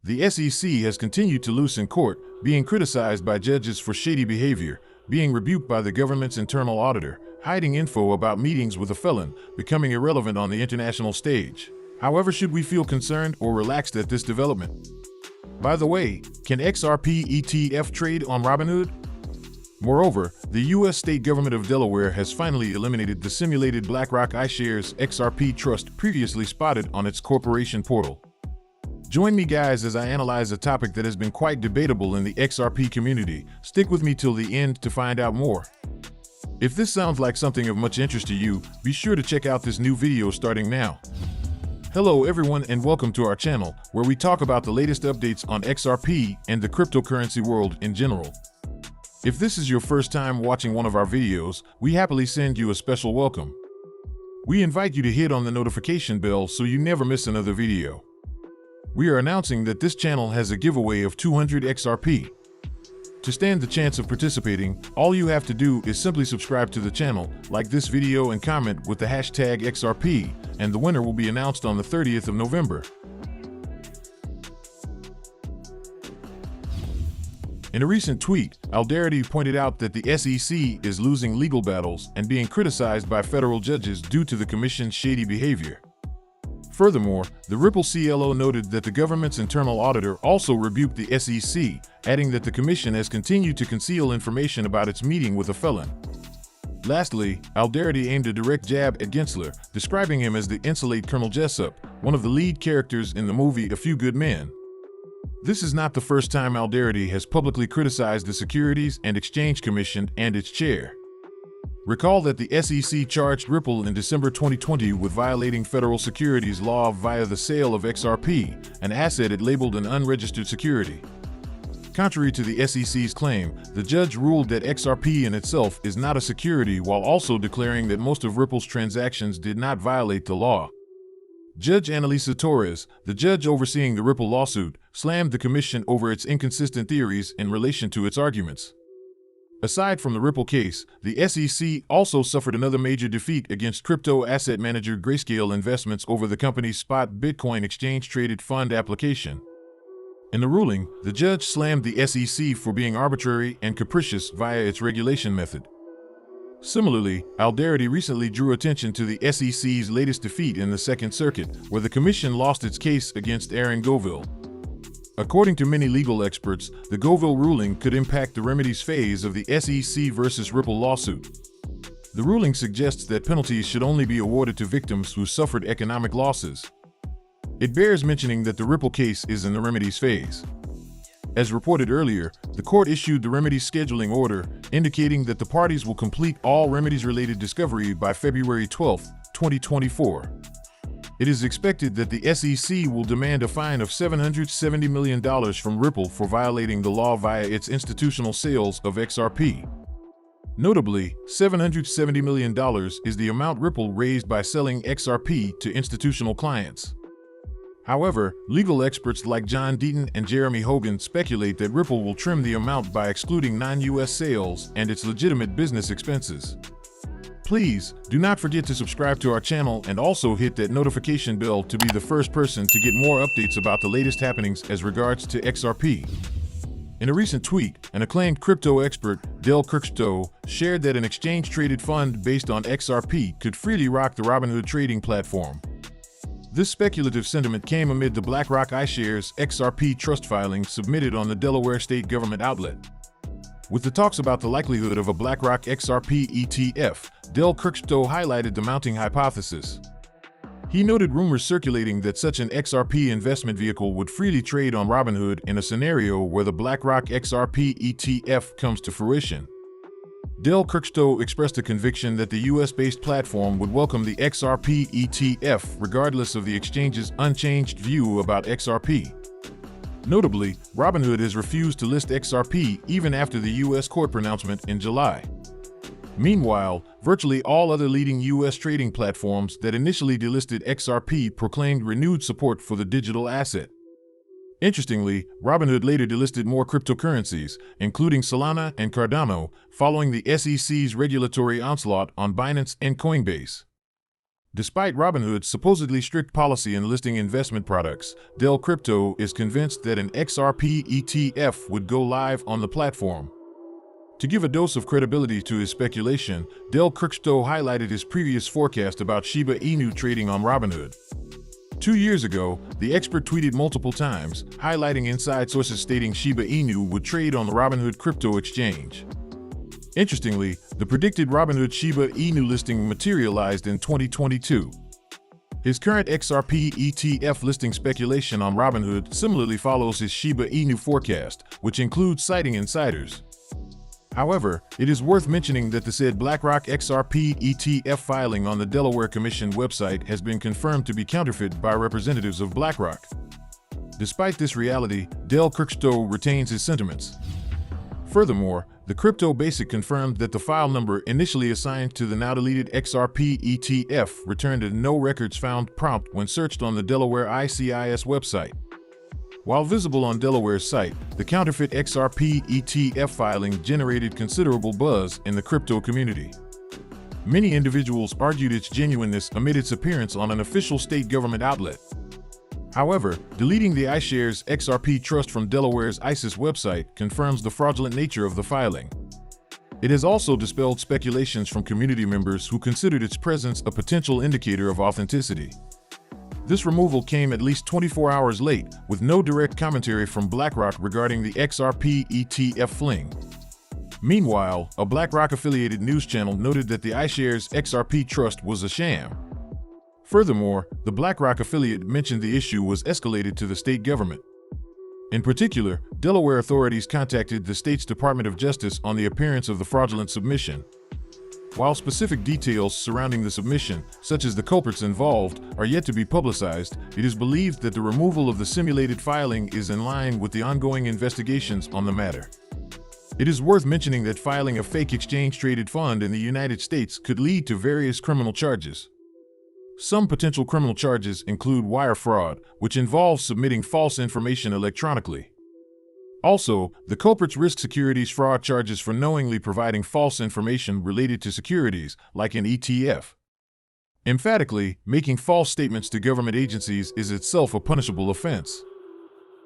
The SEC has continued to loose in court, being criticized by judges for shady behavior, being rebuked by the government's internal auditor, hiding info about meetings with a felon, becoming irrelevant on the international stage. However, should we feel concerned or relaxed at this development? By the way, can XRP ETF trade on Robinhood? Moreover, the U.S. state government of Delaware has finally eliminated the simulated BlackRock iShares XRP Trust previously spotted on its corporation portal. Join me, guys, as I analyze a topic that has been quite debatable in the XRP community. Stick with me till the end to find out more. If this sounds like something of much interest to you, be sure to check out this new video starting now. Hello everyone, and welcome to our channel, where we talk about the latest updates on XRP and the cryptocurrency world in general. If this is your first time watching one of our videos, we happily send you a special welcome. We invite you to hit on the notification bell so you never miss another video. We are announcing that this channel has a giveaway of 200 XRP. To stand the chance of participating, all you have to do is simply subscribe to the channel, like this video, and comment with the hashtag XRP, and the winner will be announced on the 30th of November. In a recent tweet, Alderoty pointed out that the SEC is losing legal battles and being criticized by federal judges due to the commission's shady behavior. Furthermore, the Ripple CLO noted that the government's internal auditor also rebuked the SEC, adding that the commission has continued to conceal information about its meeting with a felon. Lastly, Alderoty aimed a direct jab at Gensler, describing him as the insolent Colonel Jessup, one of the lead characters in the movie A Few Good Men. This is not the first time Alderoty has publicly criticized the Securities and Exchange Commission and its chair. Recall that the SEC charged Ripple in December 2020 with violating federal securities law via the sale of XRP, an asset it labeled an unregistered security. Contrary to the SEC's claim, the judge ruled that XRP in itself is not a security, while also declaring that most of Ripple's transactions did not violate the law. Judge Analyse, the judge overseeing the Ripple lawsuit, slammed the commission over its inconsistent theories in relation to its arguments. Aside from the Ripple case, the SEC also suffered another major defeat against crypto asset manager Grayscale Investments over the company's spot Bitcoin exchange-traded fund application. In the ruling, the judge slammed the SEC for being arbitrary and capricious via its regulation method. Similarly, Alderoty recently drew attention to the SEC's latest defeat in the Second Circuit, where the commission lost its case against Aaron Goville. According to many legal experts, the Goville ruling could impact the remedies phase of the SEC versus Ripple lawsuit. The ruling suggests that penalties should only be awarded to victims who suffered economic losses. It bears mentioning that the Ripple case is in the remedies phase. As reported earlier, the court issued the remedies scheduling order, indicating that the parties will complete all remedies-related discovery by February 12, 2024. It is expected that the SEC will demand a fine of $770 million from Ripple for violating the law via its institutional sales of XRP. Notably, $770 million is the amount Ripple raised by selling XRP to institutional clients. However, legal experts like John Deaton and Jeremy Hogan speculate that Ripple will trim the amount by excluding non-US sales and its legitimate business expenses. Please do not forget to subscribe to our channel and also hit that notification bell to be the first person to get more updates about the latest happenings as regards to XRP. In a recent tweet, an acclaimed crypto expert, Crxpto, shared that an exchange-traded fund based on XRP could freely rock the Robinhood trading platform. This speculative sentiment came amid the BlackRock iShares XRP Trust filing submitted on the Delaware state government outlet. With the talks about the likelihood of a BlackRock XRP ETF, Crxpto highlighted the mounting hypothesis. He noted rumors circulating that such an XRP investment vehicle would freely trade on Robinhood in a scenario where the BlackRock XRP ETF comes to fruition. Crxpto expressed a conviction that the US-based platform would welcome the XRP ETF regardless of the exchange's unchanged view about XRP. Notably, Robinhood has refused to list XRP even after the US court pronouncement in July. Meanwhile, virtually all other leading US trading platforms that initially delisted XRP proclaimed renewed support for the digital asset. Interestingly, Robinhood later delisted more cryptocurrencies, including Solana and Cardano, following the SEC's regulatory onslaught on Binance and Coinbase. Despite Robinhood's supposedly strict policy in listing investment products, Crxpto is convinced that an XRP ETF would go live on the platform. To give a dose of credibility to his speculation, Crxpto highlighted his previous forecast about Shiba Inu trading on Robinhood. 2 years ago, the expert tweeted multiple times, highlighting inside sources stating Shiba Inu would trade on the Robinhood crypto exchange. Interestingly, the predicted Robinhood Shiba Inu listing materialized in 2022. His current XRP ETF listing speculation on Robinhood similarly follows his Shiba Inu forecast, which includes citing insiders. However, it is worth mentioning that the said BlackRock XRP ETF filing on the Delaware Commission website has been confirmed to be counterfeit by representatives of BlackRock. Despite this reality, Crxpto retains his sentiments. Furthermore, the Crypto Basic confirmed that the file number initially assigned to the now-deleted XRP ETF returned a no records found prompt when searched on the Delaware ICIS website. While visible on Delaware's site, the counterfeit XRP ETF filing generated considerable buzz in the crypto community. Many individuals argued its genuineness amid its appearance on an official state government outlet. However, deleting the iShares XRP Trust from Delaware's ICIS website confirms the fraudulent nature of the filing. It has also dispelled speculations from community members who considered its presence a potential indicator of authenticity. This removal came at least 24 hours late, with no direct commentary from BlackRock regarding the XRP ETF fling. Meanwhile, a BlackRock-affiliated news channel noted that the iShares XRP Trust was a sham. Furthermore, the BlackRock affiliate mentioned the issue was escalated to the state government. In particular, Delaware authorities contacted the state's Department of Justice on the appearance of the fraudulent submission. While specific details surrounding the submission, such as the culprits involved, are yet to be publicized, it is believed that the removal of the simulated filing is in line with the ongoing investigations on the matter. It is worth mentioning that filing a fake exchange-traded fund in the United States could lead to various criminal charges. Some potential criminal charges include wire fraud, which involves submitting false information electronically. Also, the culprits risk securities fraud charges for knowingly providing false information related to securities, like an ETF. Emphatically, making false statements to government agencies is itself a punishable offense.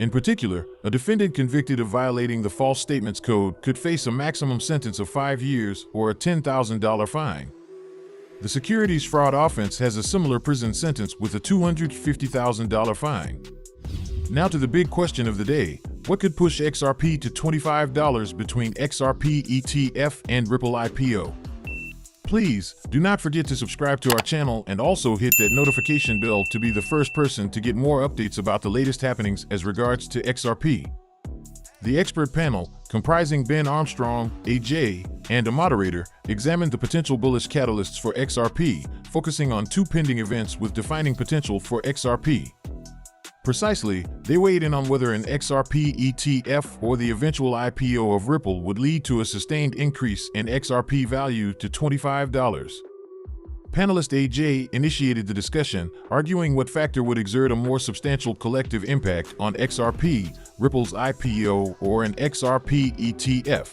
In particular, a defendant convicted of violating the false statements code could face a maximum sentence of 5 years or a $10,000 fine. The securities fraud offense has a similar prison sentence with a $250,000 fine. Now to the big question of the day. What could push XRP to $25 between XRP ETF and Ripple IPO? Please do not forget to subscribe to our channel and also hit that notification bell to be the first person to get more updates about the latest happenings as regards to XRP. The expert panel, comprising Ben Armstrong, AJ, and a moderator, examined the potential bullish catalysts for XRP, focusing on 2 pending events with defining potential for XRP. Precisely, they weighed in on whether an XRP ETF or the eventual IPO of Ripple would lead to a sustained increase in XRP value to $25. Panelist AJ initiated the discussion, arguing what factor would exert a more substantial collective impact on XRP, Ripple's IPO, or an XRP ETF.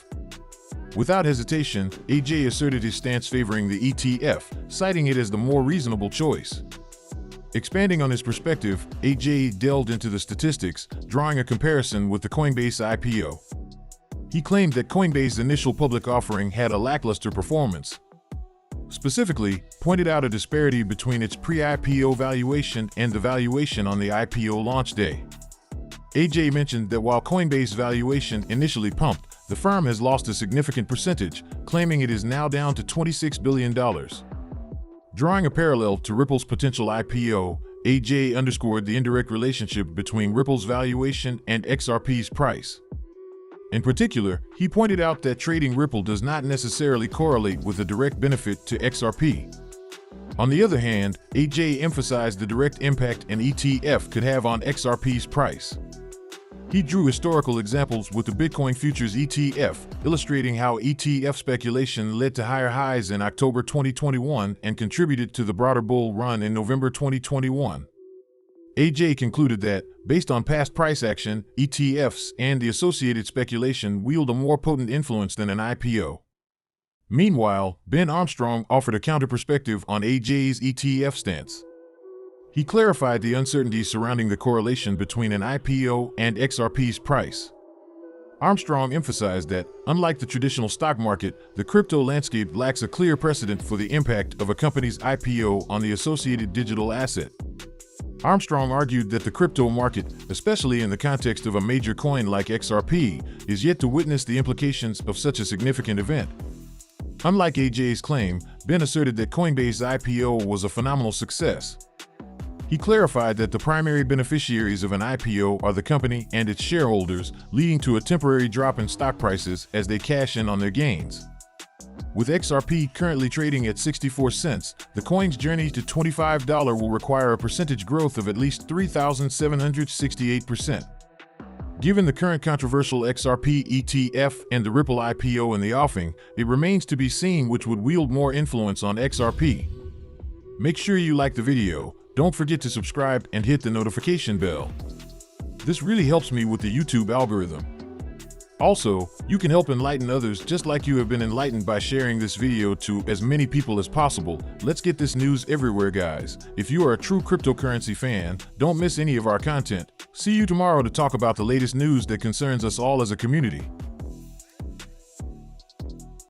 Without hesitation, AJ asserted his stance favoring the ETF, citing it as the more reasonable choice. Expanding on his perspective, AJ delved into the statistics, drawing a comparison with the Coinbase IPO. He claimed that Coinbase's initial public offering had a lackluster performance. Specifically, pointed out a disparity between its pre-IPO valuation and the valuation on the IPO launch day. AJ mentioned that while Coinbase valuation initially pumped, the firm has lost a significant percentage, claiming it is now down to $26 billion. Drawing a parallel to Ripple's potential IPO, AJ underscored the indirect relationship between Ripple's valuation and XRP's price. In particular, he pointed out that trading Ripple does not necessarily correlate with a direct benefit to XRP. On the other hand, AJ emphasized the direct impact an ETF could have on XRP's price. He drew historical examples with the Bitcoin Futures ETF, illustrating how ETF speculation led to higher highs in October 2021 and contributed to the broader bull run in November 2021. AJ concluded that, based on past price action, ETFs and the associated speculation wield a more potent influence than an IPO. Meanwhile, Ben Armstrong offered a counter-perspective on AJ's ETF stance. He clarified the uncertainty surrounding the correlation between an IPO and XRP's price. Armstrong emphasized that, unlike the traditional stock market, the crypto landscape lacks a clear precedent for the impact of a company's IPO on the associated digital asset. Armstrong argued that the crypto market, especially in the context of a major coin like XRP, is yet to witness the implications of such a significant event. Unlike AJ's claim, Ben asserted that Coinbase's IPO was a phenomenal success. He clarified that the primary beneficiaries of an IPO are the company and its shareholders, leading to a temporary drop in stock prices as they cash in on their gains. With XRP currently trading at 64 cents, the coin's journey to $25 will require a percentage growth of at least 3,768%. Given the current controversial XRP ETF and the Ripple IPO in the offing, it remains to be seen which would wield more influence on XRP. Make sure you like the video. Don't forget to subscribe and hit the notification bell. This really helps me with the YouTube algorithm. Also, you can help enlighten others just like you have been enlightened by sharing this video to as many people as possible. Let's get this news everywhere, guys. If you are a true cryptocurrency fan, don't miss any of our content. See you tomorrow to talk about the latest news that concerns us all as a community.